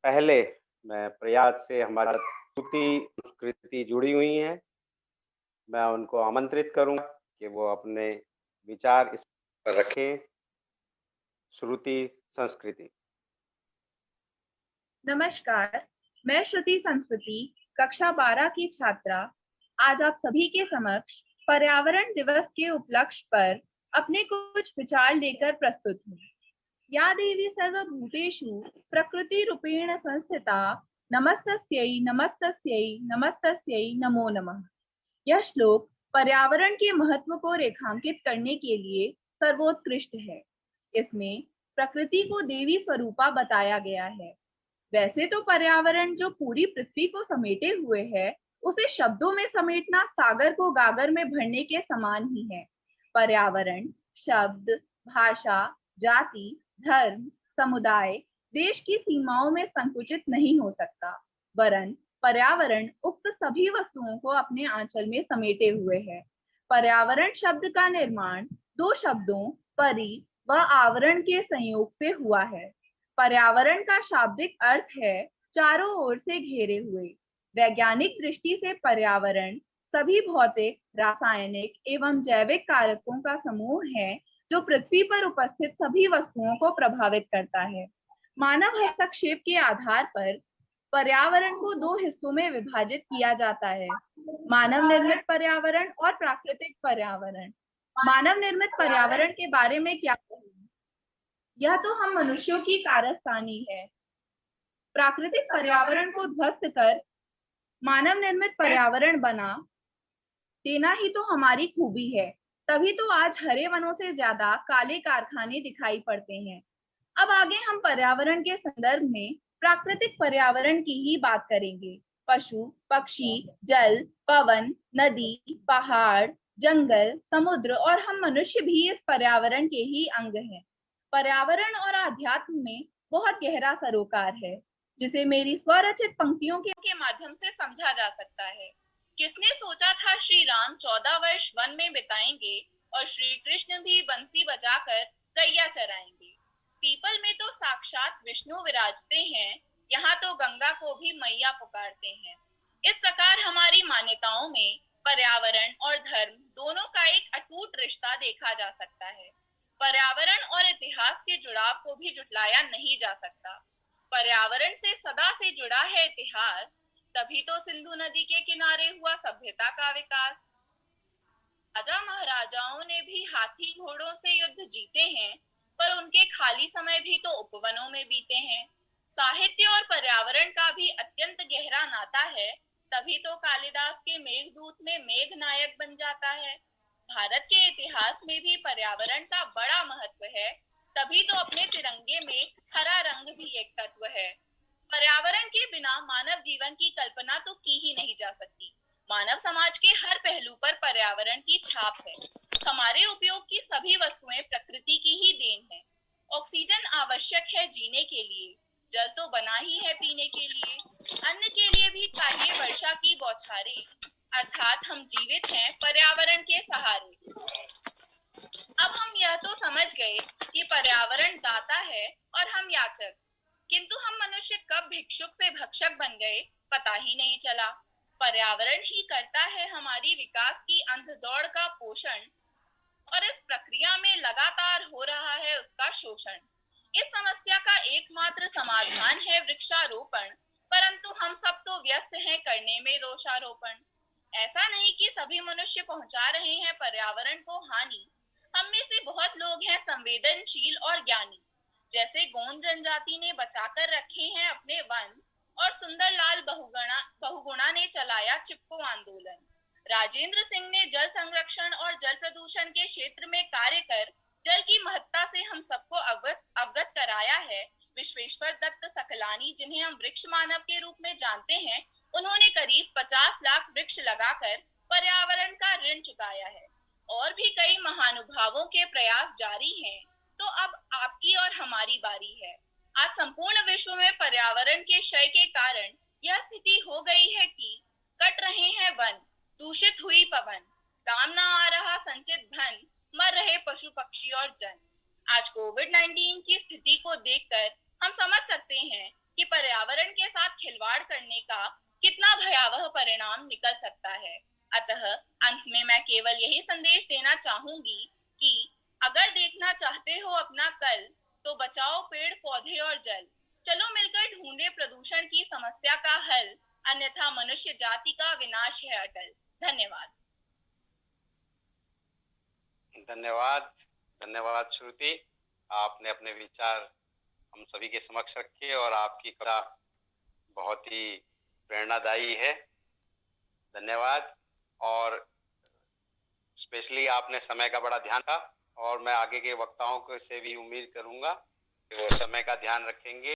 पहले मैं प्रयाग से हमारा श्रुति संस्कृति जुड़ी हुई हैं। मैं उनको आमंत्रित करूँगा कि वो अपने विचार इस पर रखें। श्रुति संस्कृति। नमस्कार, मैं श्रुति संस्कृति कक्षा 12 की छात्रा आज आप सभी के समक्ष पर्यावरण दिवस के उपलक्ष्य पर अपने कुछ विचार लेकर प्रस्तुत हूँ। या देवी सर्वभूतेषु प्रकृति रूपेण संस्थिता नमस्तस्यै नमस्तस्यै नमस्तस्यै नमो नमः। यह श्लोक पर्यावरण के महत्व को रेखांकित करने के लिए सर्वोत्कृष्ट है। इसमें प्रकृति को देवी स्वरूपा बताया गया है। वैसे तो पर्यावरण जो पूरी पृथ्वी को समेटे हुए है, उसे शब्दों में समेटना सागर को गागर में भरने के समान ही है। पर्यावरण शब्द, भाषा, जाति, धर्म, समुदाय, देश की सीमाओं में संकुचित नहीं हो सकता, वरन पर्यावरण उक्त सभी वस्तुओं को अपने आंचल में समेटे हुए है। पर्यावरण शब्द का निर्माण दो शब्दों परि व आवरण के संयोग से हुआ है। पर्यावरण का शाब्दिक अर्थ है चारों ओर से घेरे हुए। वैज्ञानिक दृष्टि से पर्यावरण सभी भौतिक, रासायनिक एवं जैविक कारकों का समूह है जो पृथ्वी पर उपस्थित सभी वस्तुओं को प्रभावित करता है। मानव हस्तक्षेप के आधार पर पर्यावरण को दो हिस्सों में विभाजित किया जाता है, मानव निर्मित पर्यावरण और प्राकृतिक पर्यावरण। मानव निर्मित पर्यावरण के बारे में क्या कहूं? यह तो हम मनुष्यों की कारस्तानी है। प्राकृतिक पर्यावरण को ध्वस्त कर मानव निर्मित पर्यावरण बना देना ही तो हमारी खूबी है। तभी तो आज हरे वनों से ज्यादा काले कारखाने दिखाई पड़ते हैं। अब आगे हम पर्यावरण के संदर्भ में प्राकृतिक पर्यावरण की ही बात करेंगे। पशु, पक्षी, जल, पवन, नदी, पहाड़, जंगल, समुद्र और हम मनुष्य भी इस पर्यावरण के ही अंग हैं। पर्यावरण और आध्यात्म में बहुत गहरा सरोकार है, जिसे मेरी स्वरचित पंक्तियों के माध्यम से समझा जा सकता है। किसने सोचा था श्री राम 14 वर्ष वन में बिताएंगे और श्री कृष्ण भी बंसी बजाकर गैया चराएंगे। पीपल में तो साक्षात विष्णु विराजते हैं, यहाँ तो गंगा को भी मैया पुकारते हैं। इस प्रकार हमारी मान्यताओं में पर्यावरण और धर्म दोनों का एक अटूट रिश्ता देखा जा सकता है। पर्यावरण और इतिहास के जुड़ाव को भी जुटलाया नहीं जा सकता। पर्यावरण से सदा से जुड़ा है इतिहास, तभी तो सिंधु नदी के किनारे हुआ सभ्यता का विकास। राजा महाराजाओं ने भी हाथी घोड़ों से युद्ध जीते हैं, पर उनके खाली समय भी तो उपवनों में बीते हैं। साहित्य और पर्यावरण का भी अत्यंत गहरा नाता है, तभी तो कालिदास के मेघदूत में मेघ नायक बन जाता है। भारत के इतिहास में भी पर्यावरण का बड़ा महत्व है, तभी तो अपने तिरंगे में हरा रंग भी एक तत्व है। पर्यावरण के बिना मानव जीवन की कल्पना तो की ही नहीं जा सकती। मानव समाज के हर पहलू पर पर्यावरण की छाप है। हमारे उपयोग की सभी वस्तुएं प्रकृति की ही देन है। ऑक्सीजन आवश्यक है जीने के लिए, जल तो बना ही है पीने के लिए, अन्न के लिए भी चाहिए वर्षा की बौछारें, अर्थात हम जीवित हैं पर्यावरण के सहारे। अब हम यह तो समझ गए कि पर्यावरण दाता है और हम याचक, किंतु हम मनुष्य कब भिक्षुक से भक्षक बन गए पता ही नहीं चला। पर्यावरण ही करता है हमारी विकास की अंधदौड़ का पोषण, और इस प्रक्रिया में लगातार हो रहा है उसका शोषण। इस समस्या का एकमात्र समाधान है वृक्षारोपण, परंतु हम सब तो व्यस्त हैं करने में दोषारोपण। ऐसा नहीं कि सभी मनुष्य पहुंचा रहे हैं पर्यावरण को हानि। हम में से बहुत लोग हैं संवेदनशील और ज्ञानी, जैसे गोंड जनजाति ने बचाकर रखे हैं अपने वन, और सुंदरलाल बहुगुणा ने चलाया चिपको आंदोलन। राजेंद्र सिंह ने जल संरक्षण और जल प्रदूषण के क्षेत्र में कार्य कर जल की महत्ता से हम सबको अवगत कराया है। विश्वेश्वर दत्त सकलानी, जिन्हें हम वृक्ष मानव के रूप में जानते हैं, उन्होंने करीब 50 लाख वृक्ष लगाकर पर्यावरण का ऋण चुकाया है। और भी कई महानुभावों के प्रयास जारी हैं। तो अब आपकी और हमारी बारी है। आज संपूर्ण विश्व में पर्यावरण के क्षय के कारण यह स्थिति हो गई है कि कट रहे हैं वन, दूषित हुई पवन, काम ना आ रहा संचित धन, मर रहे पशु पक्षी और जन। आज कोविड-19 की स्थिति को देखकर हम समझ सकते हैं कि पर्यावरण खिलवाड़ करने का कितना भयावह परिणाम निकल सकता है। अतः अंत में मैं केवल यही संदेश देना चाहूंगी कि अगर देखना चाहते हो अपना कल, तो बचाओ पेड़ पौधे और जल। चलो मिलकर ढूंढे प्रदूषण की समस्या का हल, अन्यथा मनुष्य जाति का विनाश है अटल। धन्यवाद। धन्यवाद, धन्यवाद श्रुति। आपने अपने विचार हम सभी के समक्ष रखे और आपकी कथा बहुत ही प्रेरणादायी है। धन्यवाद। और स्पेशली आपने समय का बड़ा ध्यान रखा और मैं आगे के वक्ताओं को से भी उम्मीद करूंगा कि वो समय का ध्यान रखेंगे।